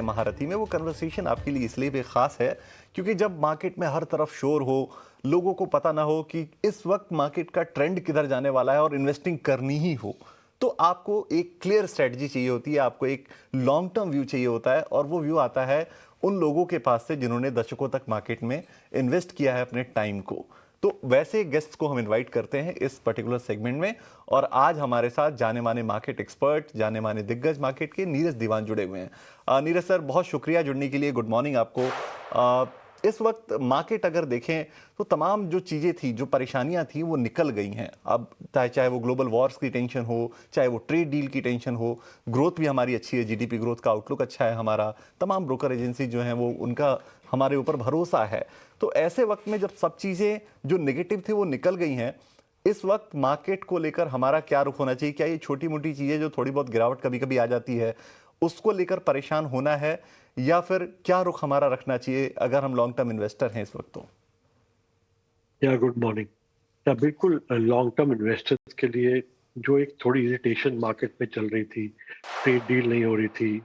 महारथी में, वो कन्वर्सेशन आपके लिए इसलिए भी ख़ास है क्योंकि जब मार्केट में हर तरफ शोर हो, लोगों को पता ना हो कि इस वक्त मार्केट का ट्रेंड किधर जाने वाला है और इन्वेस्टिंग करनी ही हो, तो आपको एक क्लियर स्ट्रेटजी चाहिए होती है, आपको एक लॉन्ग टर्म व्यू चाहिए होता है, और वो व्यू आता है उन लोगों के पास से जिन्होंने दशकों तक मार्केट में इन्वेस्ट किया है अपने टाइम को। तो वैसे गेस्ट्स को हम इनवाइट करते हैं इस पर्टिकुलर सेगमेंट में, और आज हमारे साथ जाने माने मार्केट एक्सपर्ट, जाने माने दिग्गज मार्केट के नीरज दीवान जुड़े हुए हैं। नीरज सर, बहुत शुक्रिया जुड़ने के लिए, गुड मॉर्निंग आपको। इस वक्त मार्केट अगर देखें तो तमाम जो चीज़ें थी, जो परेशानियां थी, वो निकल गई हैं। अब चाहे वो ग्लोबल वॉर्स की टेंशन हो, चाहे वो ट्रेड डील की टेंशन हो, ग्रोथ भी हमारी अच्छी है, जीडीपी ग्रोथ का आउटलुक अच्छा है हमारा, तमाम ब्रोकर एजेंसी जो हैं वो उनका हमारे ऊपर भरोसा है। तो ऐसे वक्त में जब सब चीज़ें जो नेगेटिव थी वो निकल गई हैं, इस वक्त मार्केट को लेकर हमारा क्या रुख होना चाहिए? क्या ये छोटी मोटी चीज़ें जो थोड़ी बहुत गिरावट कभी कभी आ जाती है उसको लेकर परेशान होना है, या फिर क्या रुख हमारा रखना चाहिए अगर हम लॉन्ग टर्म इन्वेस्टर हैं इस वक्त? तो या गुड मॉर्निंग। या बिल्कुल लॉन्ग टर्म इन्वेस्टर्स के लिए जो एक थोड़ी इरिटेशन मार्केट में चल रही थी, ट्रेड डील नहीं हो रही थी,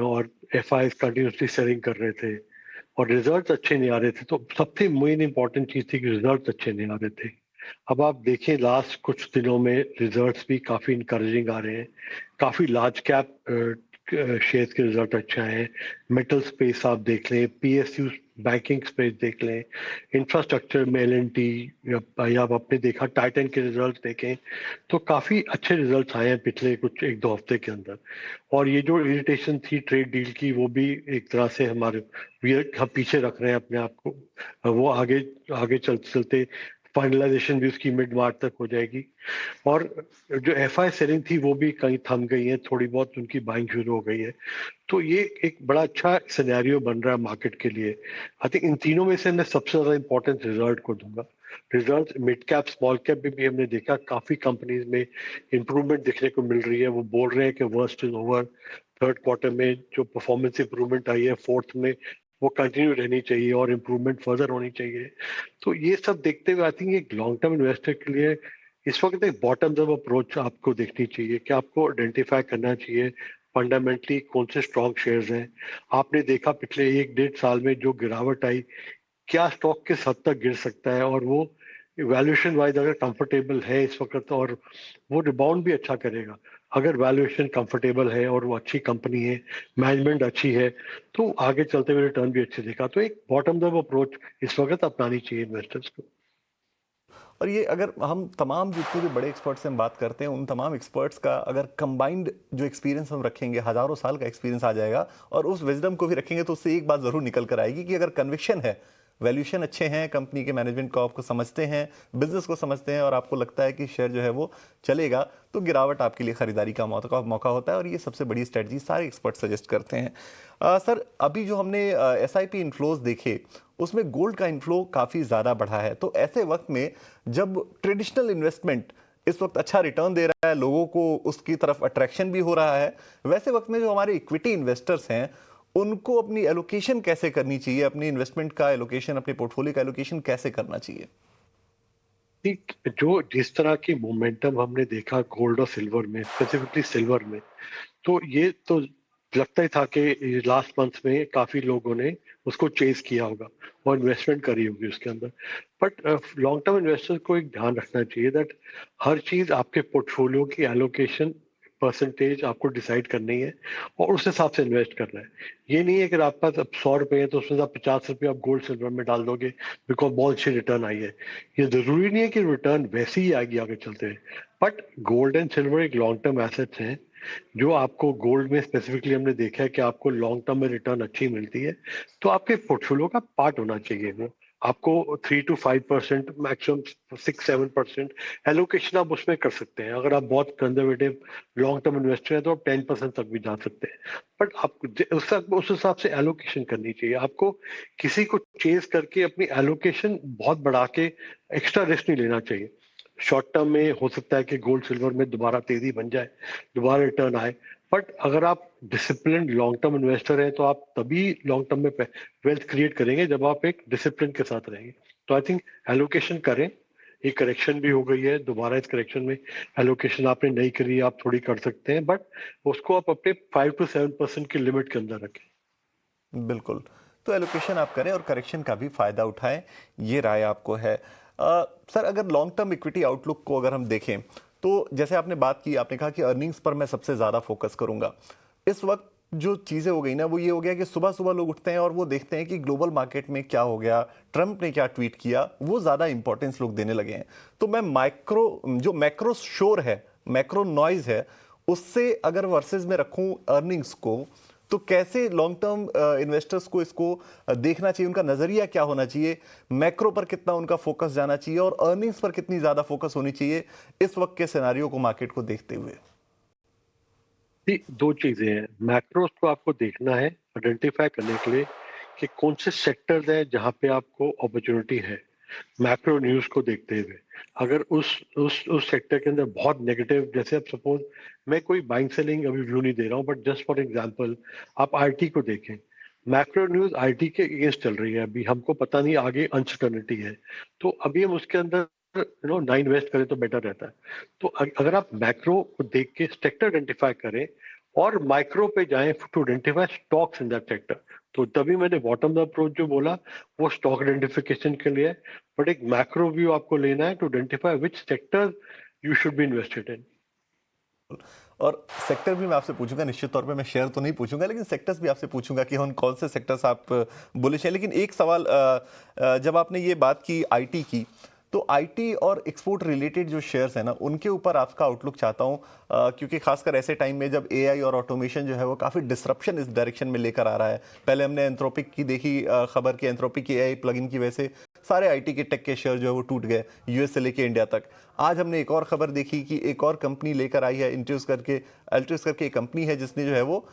और एफ आई कंटिन्यूसली सेलिंग कर रहे थे और रिजल्ट अच्छे नहीं आ रहे थे, तो सबसे मेन इंपॉर्टेंट चीज थी कि रिजल्ट अच्छे नहीं आ रहे थे। अब आप देखें लास्ट कुछ दिनों में रिजल्ट्स भी काफी इंकरेजिंग आ रहे हैं। काफी लार्ज कैप शेयर्स के रिजल्ट अच्छे आए हैं। मेटल स्पेस आप देख लें, पीएसयू बैंकिंग स्पेस देख लें, इंफ्रास्ट्रक्चर में एलएनटी, या आप आपने देखा टाइटन के रिजल्ट देखें तो काफी अच्छे रिजल्ट आए हैं पिछले कुछ एक दो हफ्ते के अंदर। और ये जो इरिटेशन थी ट्रेड डील की, वो भी एक तरह से हमारे हम पीछे रख रहे हैं अपने आप को। वो आगे आगे चलते चलते फाइनलाइजेशन भी उसकी मिड मार्च तक हो जाएगी। और जो एफ आई सेलिंग थी वो भी कहीं थम गई है, थोड़ी बहुत उनकी बाइंग शुरू हो गई है। तो ये एक बड़ा अच्छा सिनेरियो बन रहा है मार्केट के लिए। आई थिंक इन तीनों में से मैं सबसे ज्यादा इंपॉर्टेंस रिजल्ट को दूंगा। Result mid cap small cap में भी हमने देखा काफी कंपनीज में इंप्रूवमेंट देखने को मिल रही है। वो बोल रहे हैं कि worst is over. Third quarter में जो परफॉर्मेंस इंप्रूवमेंट आई है, फोर्थ में वो कंटिन्यू रहनी चाहिए और इम्प्रूवमेंट फर्दर होनी चाहिए। तो ये सब देखते हुए आई थिंक एक लॉन्ग टर्म इन्वेस्टर के लिए इस वक्त एक बॉटम अप अप्रोच आपको देखनी चाहिए कि आपको आइडेंटिफाई करना चाहिए फंडामेंटली कौन से स्ट्रॉन्ग शेयर्स हैं। आपने देखा पिछले एक डेढ़ साल में जो गिरावट आई, क्या स्टॉक किस हद तक गिर सकता है, और वो वैल्यूएशन वाइज अगर कंफर्टेबल है इस वक्त, और वो रिबाउंड भी अच्छा करेगा। अगर वैल्यूएशन कंफर्टेबल है और वो अच्छी कंपनी है, मैनेजमेंट अच्छी है, तो आगे चलते हुए रिटर्न भी अच्छे देगा। तो एक बॉटम अप अप्रोच इस वक्त अपनानी चाहिए इन्वेस्टर्स को। और ये अगर हम तमाम जितने भी बड़े एक्सपर्ट से हम बात करते हैं, उन तमाम एक्सपर्ट्स का अगर कंबाइंड जो एक्सपीरियंस हम रखेंगे, हज़ारों साल का एक्सपीरियंस आ जाएगा, और उस विजडम को भी रखेंगे, तो उससे एक बात ज़रूर निकल कर आएगी कि अगर कन्विक्शन है, वैल्यूएशन अच्छे हैं, कंपनी के मैनेजमेंट को आपको समझते हैं, बिजनेस को समझते हैं, और आपको लगता है कि शेयर जो है वो चलेगा, तो गिरावट आपके लिए खरीदारी का मौका होता है, और ये सबसे बड़ी स्ट्रेटजी सारे एक्सपर्ट सजेस्ट करते हैं। सर, अभी जो हमने एसआईपी इन्फ्लोज देखे, उसमें गोल्ड का इन्फ्लो काफ़ी ज़्यादा बढ़ा है। तो ऐसे वक्त में जब ट्रेडिशनल इन्वेस्टमेंट इस वक्त अच्छा रिटर्न दे रहा है, लोगों को उसकी तरफ अट्रैक्शन भी हो रहा है, वैसे वक्त में जो हमारे इक्विटी इन्वेस्टर्स हैं उनको अपनी एलोकेशन कैसे करनी चाहिए, अपनी इन्वेस्टमेंट का एलोकेशन, अपने पोर्टफोलियो का एलोकेशन कैसे करना चाहिए? ठीक, जो जिस तरह की मोमेंटम हमने देखा गोल्ड और सिल्वर में, स्पेसिफिकली सिल्वर में, तो ये तो लगता ही था कि लास्ट मंथ में काफी लोगों ने उसको चेज किया होगा और इन्वेस्टमेंट करी होगी उसके अंदर। बट लॉन्ग टर्म इन्वेस्टर को एक ध्यान रखना चाहिए दैट हर चीज आपके पोर्टफोलियो की एलोकेशन परसेंटेज आपको डिसाइड करनी है और उस हिसाब से इन्वेस्ट करना है। ये नहीं है कि आपके पास अब 100 रुपए है तो उसमें से आप 50 रुपये आप गोल्ड सिल्वर में डाल दोगे बिकॉज बहुत अच्छी रिटर्न आई है। ये जरूरी नहीं है कि रिटर्न वैसी ही आएगी आगे चलते हैं। बट गोल्ड एंड सिल्वर एक लॉन्ग टर्म एसेट्स हैं जो आपको गोल्ड में स्पेसिफिकली हमने देखा है कि आपको लॉन्ग टर्म में रिटर्न अच्छी मिलती है, तो आपके पोर्टफोलियो का पार्ट होना चाहिए वो। आपको 3 to 5%, मैक्सिमम 6-7% एलोकेशन आप उसमें कर सकते हैं। अगर आप बहुत कंजर्वेटिव लॉन्ग टर्म इन्वेस्टर हैं तो आप 10% तक भी जा सकते हैं। बट आपको उस हिसाब से एलोकेशन करनी चाहिए। आपको किसी को चेज करके अपनी एलोकेशन बहुत बढ़ा के एक्स्ट्रा रिस्क नहीं लेना चाहिए। शॉर्ट टर्म में हो सकता है कि गोल्ड सिल्वर में दोबारा तेजी बन जाए, दोबारा रिटर्न आए। बट अगर आप डिसिप्लिन लॉन्ग टर्म इन्वेस्टर हैं तो आप तभी लॉन्ग टर्म में वेल्थ क्रिएट करेंगे जब आप एक डिसिप्लिन के साथ रहेंगे। तो आई थिंक एलोकेशन करें। ये करेक्शन भी हो गई है, दोबारा इस करेक्शन में एलोकेशन आपने नहीं करी, आप थोड़ी कर सकते हैं, बट उसको आप अपने 5 to 7% की लिमिट के अंदर रखें। बिल्कुल। तो एलोकेशन आप करें और करेक्शन का भी फ़ायदा उठाएं, ये राय आपको है। सर, अगर लॉन्ग टर्म इक्विटी आउटलुक को अगर हम देखें, तो जैसे आपने बात की, आपने कहा कि अर्निंग्स पर मैं सबसे ज़्यादा फोकस करूंगा। इस वक्त जो चीज़ें हो गई ना, वो ये हो गया कि सुबह सुबह लोग उठते हैं और वो देखते हैं कि ग्लोबल मार्केट में क्या हो गया, ट्रंप ने क्या ट्वीट किया, वो ज़्यादा इंपॉर्टेंस लोग देने लगे हैं। तो मैं जो मैक्रो शोर है, मैक्रो नॉइज है, उससे अगर वर्सेस में रखूं अर्निंग्स को, तो कैसे लॉन्ग टर्म इन्वेस्टर्स को इसको देखना चाहिए, उनका नजरिया क्या होना चाहिए, मैक्रो पर कितना उनका फोकस जाना चाहिए और अर्निंग्स पर कितनी ज्यादा फोकस होनी चाहिए इस वक्त के सिनेरियो को मार्केट को देखते हुए? जी, दो चीजें हैं। मैक्रोस को आपको देखना है आइडेंटिफाई करने के लिए कि कौन से सेक्टर्स हैं जहां पे आपको अपॉर्चुनिटी है। मैक्रो न्यूज को देखते हुए अगर उस सेक्टर के अंदर बहुत नेगेटिव, जैसे आप सपोज, मैं कोई बाइंग सेलिंग अभी व्यू नहीं दे रहा हूँ, बट जस्ट फॉर एग्जांपल आप आईटी को देखें। मैक्रो न्यूज आईटी के अगेंस्ट चल रही है, अभी हमको पता नहीं आगे अनसर्टनिटी है, तो अभी हम उसके अंदर ना इन्वेस्ट करें तो बेटर रहता है। तो अगर आप मैक्रो को देख के सेक्टर आइडेंटिफाई करें और माइक्रो पे जाएं to identify stocks in that sector, तो तभी मैंने बॉटम अप अप्रोच जो बोला वो स्टॉक आइडेंटिफिकेशन के लिए, बट एक मैक्रो व्यू आपको लेना है to identify which sector you should be invested in. और सेक्टर भी मैं आपसे पूछूंगा, निश्चित तौर पे मैं शेयर तो नहीं पूछूंगा, लेकिन सेक्टर्स भी आपसे पूछूंगा कि उन कौन से सेक्टर्स आप बुलिश हैं। लेकिन एक सवाल, जब आपने ये बात की आईटी की, तो आईटी और एक्सपोर्ट रिलेटेड जो शेयर्स हैं ना, उनके ऊपर आपका आउटलुक चाहता हूं, क्योंकि खासकर ऐसे टाइम में जब एआई और ऑटोमेशन जो है वो काफ़ी डिसरप्शन इस डायरेक्शन में लेकर आ रहा है। पहले हमने एंथ्रोपिक की देखी खबर कि एंथ्रोपिक की एआई प्लगइन की वजह से सारे आईटी के टेक के शेयर जो है वो टूट गए, यूएस से लेके इंडिया तक। आज हमने एक और खबर देखी कि एक और कंपनी लेकर आई है, अल्ट्रियस करके एक कंपनी है जिसने जो है वो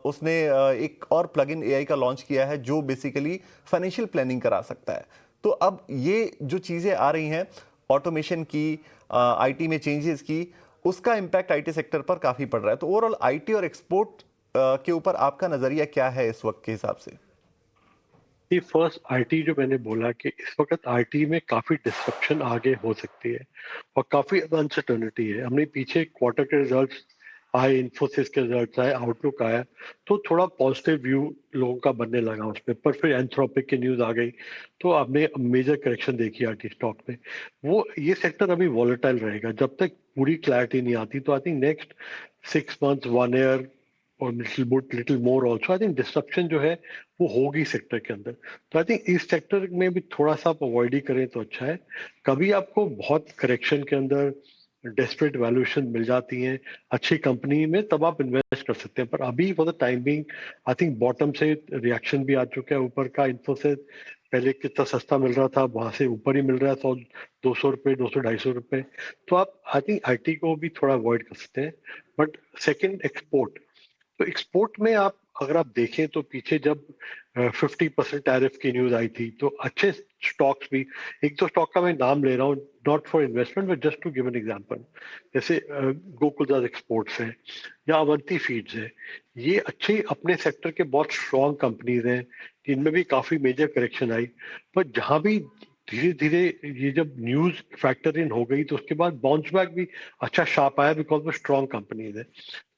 उसने एक और प्लगइन एआई का लॉन्च किया है जो बेसिकली फाइनेंशियल प्लानिंग करा सकता है। तो अब ये जो चीज़ें आ रही हैं ऑटोमेशन की, आईटी में चेंजेस की, उसका इम्पैक्ट आईटी सेक्टर पर काफ़ी पड़ रहा है। तो ओवरऑल आईटी और एक्सपोर्ट के ऊपर आपका नज़रिया क्या है इस वक्त के हिसाब से? ये फर्स्ट आईटी जो मैंने बोला कि इस वक्त आईटी में काफी डिस्ट्रप्शन आगे हो सकती है और काफी अनसर्टनिटी है। हमने पीछे क्वार्टर के रिजल्ट्स आए, इन्फोसिस के रिजल्ट्स आए, आउटलुक आया, तो थोड़ा पॉजिटिव व्यू लोगों का बनने लगा उस पर, पर फिर एंथ्रोपिक की न्यूज आ गई तो आपने मेजर करेक्शन देखी आईटी स्टॉक में। वो ये सेक्टर अभी वॉलेटाइल रहेगा जब तक पूरी क्लैरिटी नहीं आती। तो I think next 6 months, 1 year और little more also, I think disruption जो है वो होगी सेक्टर के अंदर। तो आई थिंक इस सेक्टर में भी थोड़ा सा आप अवॉइड ही करें तो अच्छा है। कभी आपको बहुत करेक्शन के अंदर डेस्परेट वैल्यूएशन मिल जाती हैं अच्छी कंपनी में, तब आप इन्वेस्ट कर सकते हैं, पर अभी for the time being I think bottom से रिएक्शन भी आ चुका है ऊपर का। इन्फोसिस पहले कितना सस्ता मिल रहा था, वहां से ऊपर ही मिल रहा है 100 200 रुपये, 200 250 रुपये। तो आप आई थिंक आईटी को भी थोड़ा अवॉइड कर सकते हैं। But second, export. तो एक्सपोर्ट में आप अगर आप देखें तो पीछे जब 50% टैरिफ की न्यूज आई थी तो अच्छे स्टॉक्स भी, एक दो स्टॉक का मैं नाम ले रहा हूँ, not for investment but just to give an example, जैसे गोकुलदास एक्सपोर्ट्स है या अवंती फीड्स है। ये अच्छे अपने सेक्टर के बहुत स्ट्रॉन्ग कंपनीज हैं जिनमें भी काफी मेजर करेक्शन आई, पर जहां भी धीरे धीरे ये जब न्यूज फैक्टर इन हो गई तो उसके बाद बाउंस बैक भी अच्छा शार्प आया बिकॉज वो स्ट्रॉन्ग कंपनीज है।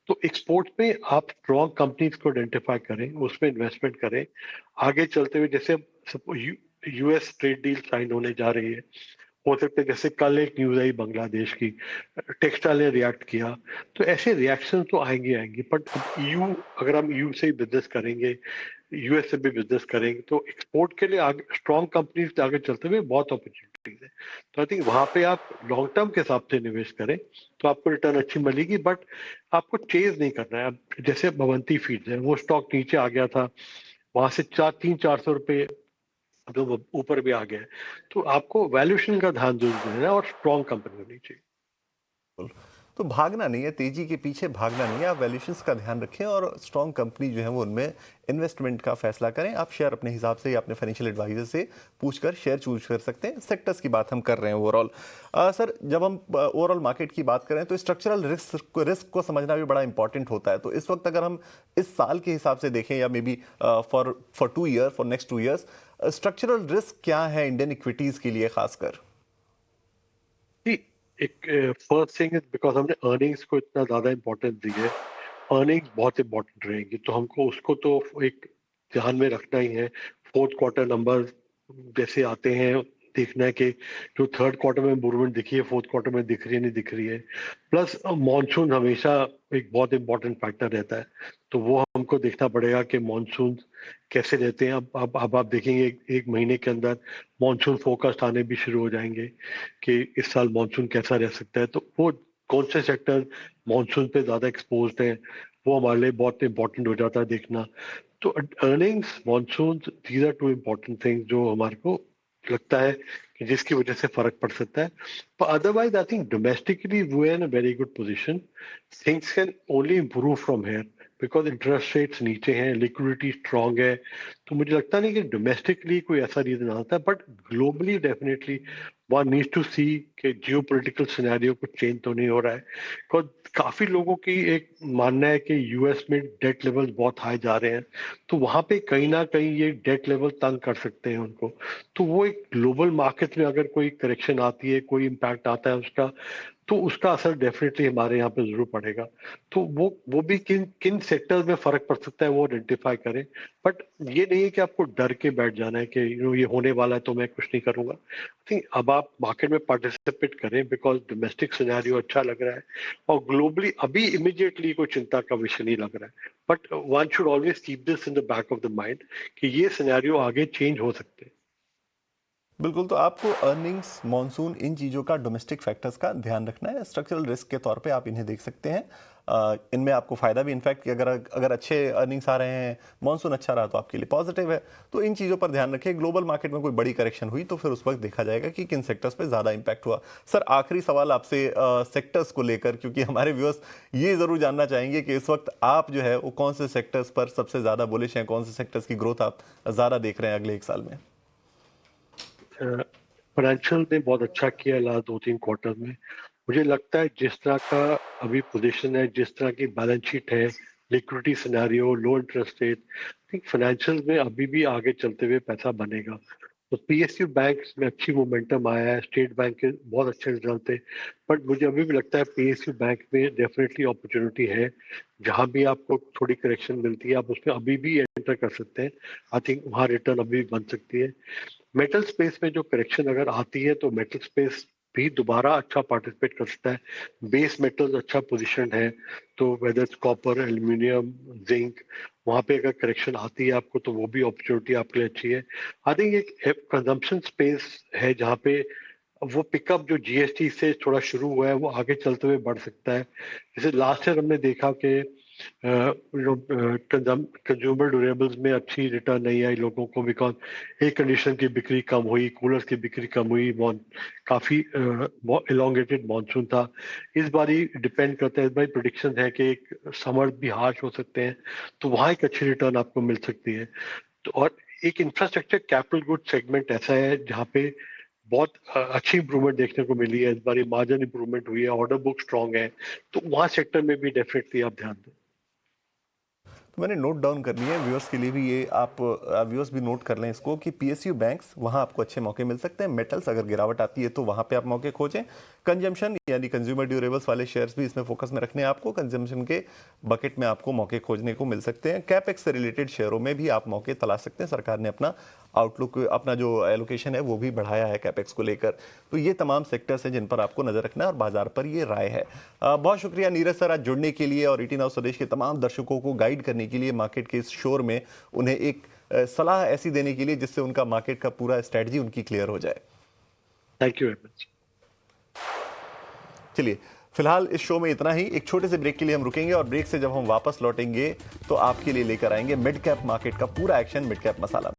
तो एक्सपोर्ट में आप स्ट्रॉन्ग कंपनीज को आइडेंटिफाई करें, उसमें इन्वेस्टमेंट करें। आगे चलते हुए जैसे यूएस ट्रेड डील साइन होने जा रही है, हो सकता है जैसे कल एक न्यूज आई बांग्लादेश की, टेक्सटाइल ने रिएक्ट किया, तो ऐसे रिएक्शन तो आएंगे आएंगे। बट अब ईयू, अगर हम ईयू से बिजनेस करेंगे, यूएस से भी बिजनेस करेंगे, तो एक्सपोर्ट के लिए आगे स्ट्रॉन्ग कंपनीज आगे चलते हुए बहुत अपॉर्चुनिटीज है। तो आई थिंक वहां पे आप लॉन्ग टर्म के हिसाब से निवेश करें तो आपको रिटर्न अच्छी मिलेगी, बट आपको चेज नहीं करना है। अब जैसे भवंती फीड्स है, वो स्टॉक नीचे आ गया था, वहां से 400 300 400 रुपए जो वो ऊपर भी आ गया है। तो आपको वैल्यूएशन का ध्यान जरूर देना है और स्ट्रॉन्ग कंपनी होनी चाहिए। तो भागना नहीं है, तेजी के पीछे भागना नहीं है, आप वैल्यूशंस का ध्यान रखें और स्ट्रॉन्ग कंपनी जो है वो उनमें इन्वेस्टमेंट का फैसला करें। आप शेयर अपने हिसाब से या अपने फाइनेंशियल एडवाइजर से पूछकर शेयर चूज कर सकते हैं। सेक्टर्स की बात हम कर रहे हैं ओवरऑल। सर, जब हम ओवरऑल मार्केट की बात करें तो स्ट्रक्चरल रिस्क को समझना भी बड़ा इंपॉर्टेंट होता है। तो इस वक्त अगर हम इस साल के हिसाब से देखें या may be for 2 year, for next 2 years, structural risk क्या है इंडियन इक्विटीज के लिए खासकर? जी, एक फर्स्ट थिंग इज बिकॉज हमने अर्निंग्स को इतना ज्यादा इंपॉर्टेंस दी है, अर्निंग्स बहुत इंपॉर्टेंट रहेंगी, तो हमको उसको तो एक ध्यान में रखना ही है। फोर्थ क्वार्टर नंबर जैसे आते हैं, देखना है कि जो थर्ड क्वार्टर में इम्प्रूवमेंट दिखी है फोर्थ क्वार्टर में दिख रही है नहीं दिख रही है। प्लस मॉनसून हमेशा एक बहुत इंपॉर्टेंट फैक्टर रहता है, तो वो हमको देखना पड़ेगा कि मॉनसून कैसे रहते हैं। अब आप देखेंगे एक महीने के अंदर मॉनसून फोरकास्ट आने भी शुरू हो जाएंगे कि इस साल मॉनसून कैसा रह सकता है। तो वो कौन से सेक्टर मॉनसून पे ज्यादा एक्सपोज्ड है, वो हमारे लिए बहुत इंपॉर्टेंट हो जाता है देखना। तो earnings, monsoon, these are two important things जो हमारे को लगता है कि जिसकी वजह से फर्क पड़ सकता है। पर otherwise I think domestically we are in a very good position. Things can only improve from here because interest rates नीचे हैं, लिक्विडिटी स्ट्रांग है। तो मुझे लगता नहीं कि डोमेस्टिकली कोई ऐसा रीजन आता है, but globally definitely one needs to see कि जियो पोलिटिकल सिनेरियो कुछ चेंज तो नहीं हो रहा है। बिकॉज काफी लोगों की एक मानना है कि यूएस में डेट लेवल्स बहुत हाई जा रहे हैं, तो वहां पे कहीं ना कहीं ये डेट लेवल तंग कर सकते हैं उनको। तो वो एक ग्लोबल मार्केट में अगर कोई करेक्शन आती है, कोई इम्पैक्ट आता है उसका, तो उसका असर डेफिनेटली हमारे यहाँ पे जरूर पड़ेगा। तो वो भी किन किन सेक्टर्स में फर्क पड़ सकता है वो आइडेंटिफाई करें। बट ये नहीं है कि आपको डर के बैठ जाना है कि ये होने वाला है तो मैं कुछ नहीं करूंगा। आई थिंक अब आप मार्केट में पार्टिसिपेट करें बिकॉज डोमेस्टिक सिनेरियो अच्छा लग रहा है, और ग्लोबली अभी इमीडिएटली कोई चिंता का विषय नहीं लग रहा है। But one should always keep this in the back of the mind कि ये सिनेरियो आगे चेंज हो सकते हैं। बिल्कुल, तो आपको अर्निंग्स, मॉनसून, इन चीज़ों का, डोमेस्टिक फैक्टर्स का ध्यान रखना है। स्ट्रक्चरल रिस्क के तौर पे आप इन्हें देख सकते हैं। इनमें आपको फ़ायदा भी, इनफैक्ट कि अगर अगर अच्छे अर्निंग्स आ रहे हैं, मॉनसून अच्छा रहा तो आपके लिए पॉजिटिव है। तो इन चीज़ों पर ध्यान रखें। ग्लोबल मार्केट में कोई बड़ी करेक्शन हुई तो फिर उस वक्त देखा जाएगा कि किन सेक्टर्स पे ज़्यादा इंपैक्ट हुआ। सर, आखिरी सवाल आपसे सेक्टर्स को लेकर, क्योंकि हमारे व्यूअर्स ये ज़रूर जानना चाहेंगे कि इस वक्त आप जो है वो कौन से सेक्टर्स पर सबसे ज़्यादा बुलिश हैं, कौन से सेक्टर्स की ग्रोथ आप ज़्यादा देख रहे हैं अगले 1 साल में? फाइनेंशियल ने बहुत अच्छा किया लास्ट 2-3 क्वार्टर में। मुझे लगता है जिस तरह का अभी पोजीशन है, जिस तरह की बैलेंस शीट है, liquidity scenario, low interest rate, I think financial में अभी भी आगे चलते हुए पैसा बनेगा। तो पीएसयू बैंक में अच्छी मोमेंटम आया है, स्टेट बैंक के बहुत अच्छे रिजल्ट थे। बट मुझे अभी भी लगता है पीएसयू बैंक में डेफिनेटली अपॉर्चुनिटी है। जहां भी आपको थोड़ी करेक्शन मिलती है आप उसमें अभी भी एंटर कर सकते हैं। आई थिंक वहाँ रिटर्न अभी भी बन सकती है। मेटल स्पेस में जो करेक्शन अगर आती है तो मेटल स्पेस भी दोबारा अच्छा पार्टिसिपेट कर सकता है। बेस मेटल्स अच्छा पोजीशन है, तो वेदर कॉपर, एल्यूमिनियम, जिंक, वहां पे अगर करेक्शन आती है आपको तो वो भी अपॉर्चुनिटी आपके लिए अच्छी है। आई थिंक एक कंजम्पशन स्पेस है जहाँ पे वो पिकअप जो जीएसटी से थोड़ा शुरू हुआ है वो आगे चलते हुए बढ़ सकता है। जैसे लास्ट ईयर हमने देखा कि कंज्यूमर ड्यूरेबल्स में अच्छी रिटर्न नहीं आई लोगों को, बिकॉज एयर कंडीशन की बिक्री कम हुई, कूलर्स की बिक्री कम हुई, काफी इलोंगेटेड मॉनसून था। इस बारी डिपेंड करता है, इस बारी प्रिडिक्शन है कि एक समर भी हार्श हो सकते हैं, तो वहाँ एक अच्छी रिटर्न आपको मिल सकती है। तो और एक इंफ्रास्ट्रक्चर कैपिटल गुड सेगमेंट ऐसा है जहाँ पे बहुत अच्छी इंप्रूवमेंट देखने को मिली है। इस बार मार्जिन इंप्रूवमेंट हुई है, ऑर्डर बुक स्ट्रांग है, तो वहाँ सेक्टर में भी डेफिनेटली आप ध्यान दें। तो मैंने नोट डाउन कर लिया है व्यूअर्स के लिए भी, ये आप व्यूअर्स भी नोट कर लें इसको कि पीएसयू बैंक्स, वहाँ आपको अच्छे मौके मिल सकते हैं। मेटल्स अगर गिरावट आती है तो वहाँ पे आप मौके खोजें। कंजम्पशन यानी कंज्यूमर ड्यूरेबल्स वाले शेयर्स भी इसमें फोकस में रखने हैं आपको। कंजम्पशन के बकेट में आपको मौके खोजने को मिल सकते हैं। कैपेक्स से रिलेटेड शेयरों में भी आप मौके तलाश सकते हैं। सरकार ने अपना आउटलुक, अपना जो एलोकेशन है वो भी बढ़ाया है कैपेक्स को लेकर। तो ये तमाम सेक्टर्स हैं जिन पर आपको नजर रखना है और बाजार पर ये राय है। बहुत शुक्रिया नीरज सर आज जुड़ने के लिए और ET Now स्वदेश के तमाम दर्शकों को गाइड करने के लिए, मार्केट के इस शोर में उन्हें एक सलाह ऐसी देने के लिए जिससे उनका मार्केट का पूरा स्ट्रेटजी उनकी क्लियर हो जाए। Thank you very much. चलिए, फिलहाल इस शो में इतना ही। एक छोटे से ब्रेक के लिए हम रुकेंगे और ब्रेक से जब हम वापस लौटेंगे तो आपके लिए लेकर आएंगे मिड कैप मार्केट का पूरा एक्शन, मिड कैप मसाला।